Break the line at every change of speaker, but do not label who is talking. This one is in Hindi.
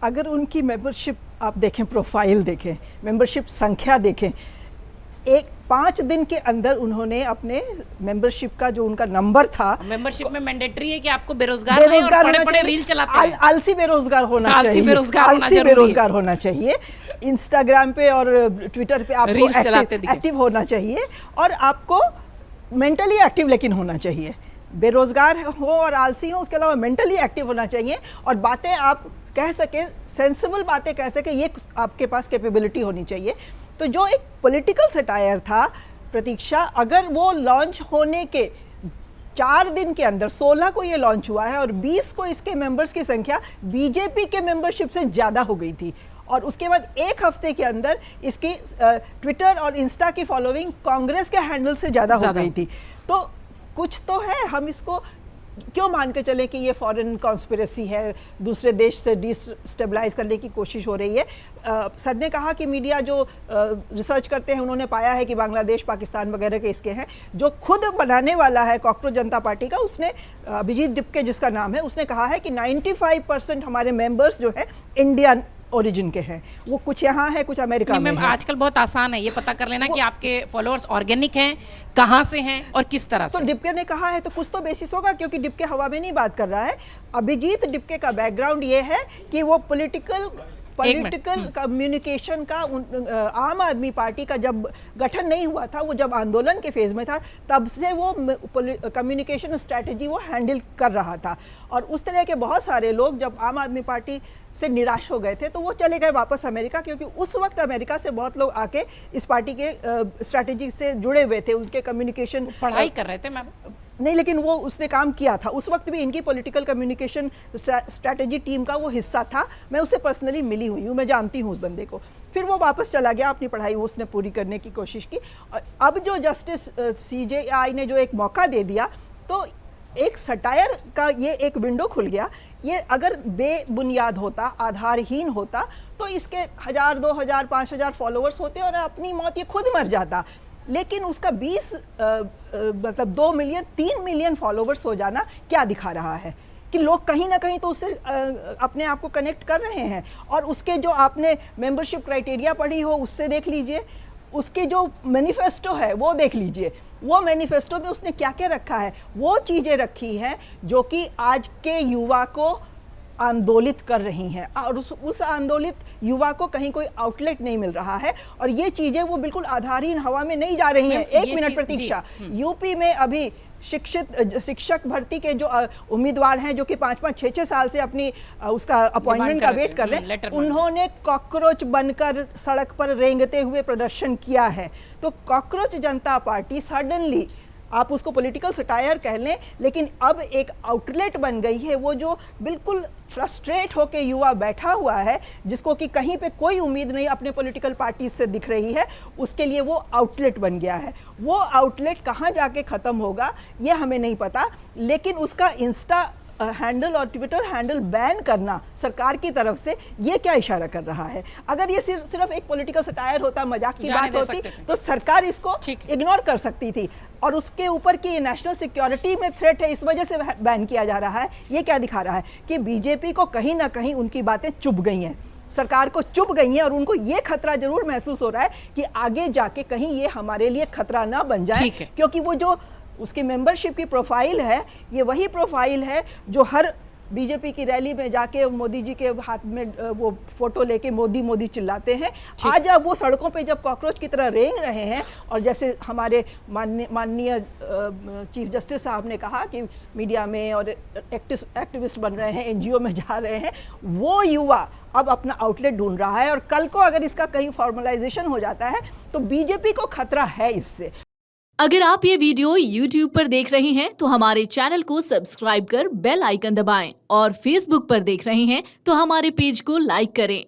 अगर उनकी मेंबरशिप आप देखें, प्रोफाइल देखें, मेंबरशिप संख्या देखें, 5 दिन के अंदर उन्होंने अपने मेंबरशिप का जो उनका नंबर था,
मेंबरशिप में मैंडेटरी है कि आपको बेरोजगार नहीं और पड़े-पड़े रील चलाते हैं।
आलसी बेरोजगार होना चाहिए,
आलसी
बेरोजगार होना चाहिए। इंस्टाग्राम पे और ट्विटर पे आपको एक्टिव होना चाहिए और आपको मेंटली एक्टिव लेकिन होना चाहिए। बेरोजगार हो और आलसी हो, उसके अलावा मेंटली एक्टिव होना चाहिए और बातें आप कह सके, सेंसिबल बातें कह सके, ये आपके पास कैपेबिलिटी होनी चाहिए। तो जो एक पॉलिटिकल सटायर था प्रतीक्षा, अगर वो लॉन्च होने के 4 दिन के अंदर 16 को ये लॉन्च हुआ है और 20 को इसके मेंबर्स की संख्या बीजेपी के मेंबरशिप से ज़्यादा हो गई थी और उसके बाद 1 हफ्ते के अंदर इसकी ट्विटर और इंस्टा की फॉलोइंग कांग्रेस के हैंडल से ज़्यादा हो गई थी। तो कुछ तो है, हम इसको क्यों मान के चले कि ये फॉरेन कॉन्स्पिरेसी है, दूसरे देश से डिस्टेबलाइज करने की कोशिश हो रही है। सर ने कहा कि मीडिया जो रिसर्च करते हैं उन्होंने पाया है कि बांग्लादेश, पाकिस्तान वगैरह के इसके हैं। जो खुद बनाने वाला है कॉकरोच जनता पार्टी का, उसने अभिजीत डिपके जिसका नाम है, उसने कहा है कि 95% हमारे मेंबर्स जो है इंडियन ओरिजिन के हैं। वो कुछ यहाँ है, कुछ अमेरिका में है।
आजकल बहुत आसान है ये पता कर लेना कि आपके फॉलोअर्स ऑर्गेनिक हैं, कहाँ से हैं और किस तरह से।
तो डिपके ने कहा है तो कुछ तो बेसिस होगा, क्योंकि डिपके हवा में नहीं बात कर रहा है। अभिजीत डिपके का बैकग्राउंड ये है कि वो पॉलिटिकल कम्युनिकेशन का आम आदमी पार्टी का जब गठन नहीं हुआ था, वो जब आंदोलन के फेज में था, तब से वो कम्युनिकेशन स्ट्रैटेजी वो हैंडल कर रहा था। और उस तरह के बहुत सारे लोग जब आम आदमी पार्टी से निराश हो गए थे तो वो चले गए वापस अमेरिका, क्योंकि उस वक्त अमेरिका से बहुत लोग आके इस पार्टी के स्ट्रैटेजी से जुड़े हुए थे, उनके कम्युनिकेशन
पढ़ाई कर रहे थे मैम।
नहीं, लेकिन वो उसने काम किया था। उस वक्त भी इनकी पॉलिटिकल कम्युनिकेशन स्ट्रैटेजी टीम का वो हिस्सा था। मैं उससे पर्सनली मिली हुई हूँ, मैं जानती हूँ उस बंदे को। फिर वो वापस चला गया, अपनी पढ़ाई उसने पूरी करने की कोशिश की। और अब जो जस्टिस CJI ने जो एक मौका दे दिया, तो एक सटायर का ये एक विंडो खुल गया। ये अगर बेबुनियाद होता, आधारहीन होता, तो इसके 1000, 2000, 5000 फॉलोअर्स होते और अपनी मौत ये खुद मर जाता। लेकिन उसका 2 मिलियन 3 मिलियन फॉलोवर्स हो जाना क्या दिखा रहा है कि लोग कहीं ना कहीं तो उससे अपने आप को कनेक्ट कर रहे हैं। और उसके जो आपने मेंबरशिप क्राइटेरिया पढ़ी हो उससे देख लीजिए, उसके जो मैनिफेस्टो है वो देख लीजिए। वो मैनिफेस्टो में उसने क्या क्या रखा है, वो चीज़ें रखी हैं जो कि आज के युवा को आंदोलित कर रही हैं और उस आंदोलित युवा को कहीं कोई आउटलेट नहीं मिल रहा है। और ये चीज़ें वो बिल्कुल आधारहीन हवा में नहीं जा रही हैं। 1 मिनट प्रतीक्षा, यूपी में अभी शिक्षक भर्ती के जो उम्मीदवार हैं, जो कि 5-5, 6-6 साल से अपनी उसका अपॉइंटमेंट का वेट कर रहे हैं, उन्होंने कॉकरोच बनकर सड़क पर रेंगते हुए प्रदर्शन किया है। तो कॉकरोच जनता पार्टी सडनली, आप उसको पॉलिटिकल सटायर कह लें, लेकिन अब एक आउटलेट बन गई है। वो जो बिल्कुल फ्रस्ट्रेट होकर युवा बैठा हुआ है, जिसको कि कहीं पे कोई उम्मीद नहीं अपने पॉलिटिकल पार्टी से दिख रही है, उसके लिए वो आउटलेट बन गया है। वो आउटलेट कहाँ जाके ख़त्म होगा ये हमें नहीं पता, लेकिन उसका इंस्टा हैंडल और ट्विटर हैंडल बैन करना सरकार की तरफ से ये क्या इशारा कर रहा है? अगर ये सिर्फ एक पॉलिटिकल सटायर होता, मजाक की बात होती, तो सरकार इसको इग्नोर कर सकती थी। और उसके ऊपर कि ये नेशनल सिक्योरिटी में थ्रेट है, इस वजह से बैन किया जा रहा है। ये क्या दिखा रहा है कि बीजेपी को कहीं ना कहीं उनकी बातें चुभ गई हैं, सरकार को चुभ गई हैं और उनको ये खतरा जरूर महसूस हो रहा है कि आगे जाके कहीं ये हमारे लिए खतरा ना बन जाए। क्योंकि वो जो उसकी मेंबरशिप की प्रोफाइल है, ये वही प्रोफाइल है जो हर बीजेपी की रैली में जाके मोदी जी के हाथ में वो फोटो लेके मोदी मोदी चिल्लाते हैं। आज अब वो सड़कों पे जब कॉकरोच की तरह रेंग रहे हैं और जैसे हमारे माननीय चीफ जस्टिस साहब ने कहा कि मीडिया में और एक्टिविस्ट बन रहे हैं, NGO में जा रहे हैं, वो युवा अब अपना आउटलेट ढूंढ रहा है। और कल को अगर इसका कहीं फॉर्मलाइजेशन हो जाता है तो बीजेपी को खतरा है इससे।
अगर आप ये वीडियो YouTube पर देख रहे हैं तो हमारे चैनल को सब्सक्राइब कर बेल आइकन दबाएं और Facebook पर देख रहे हैं तो हमारे पेज को लाइक करें।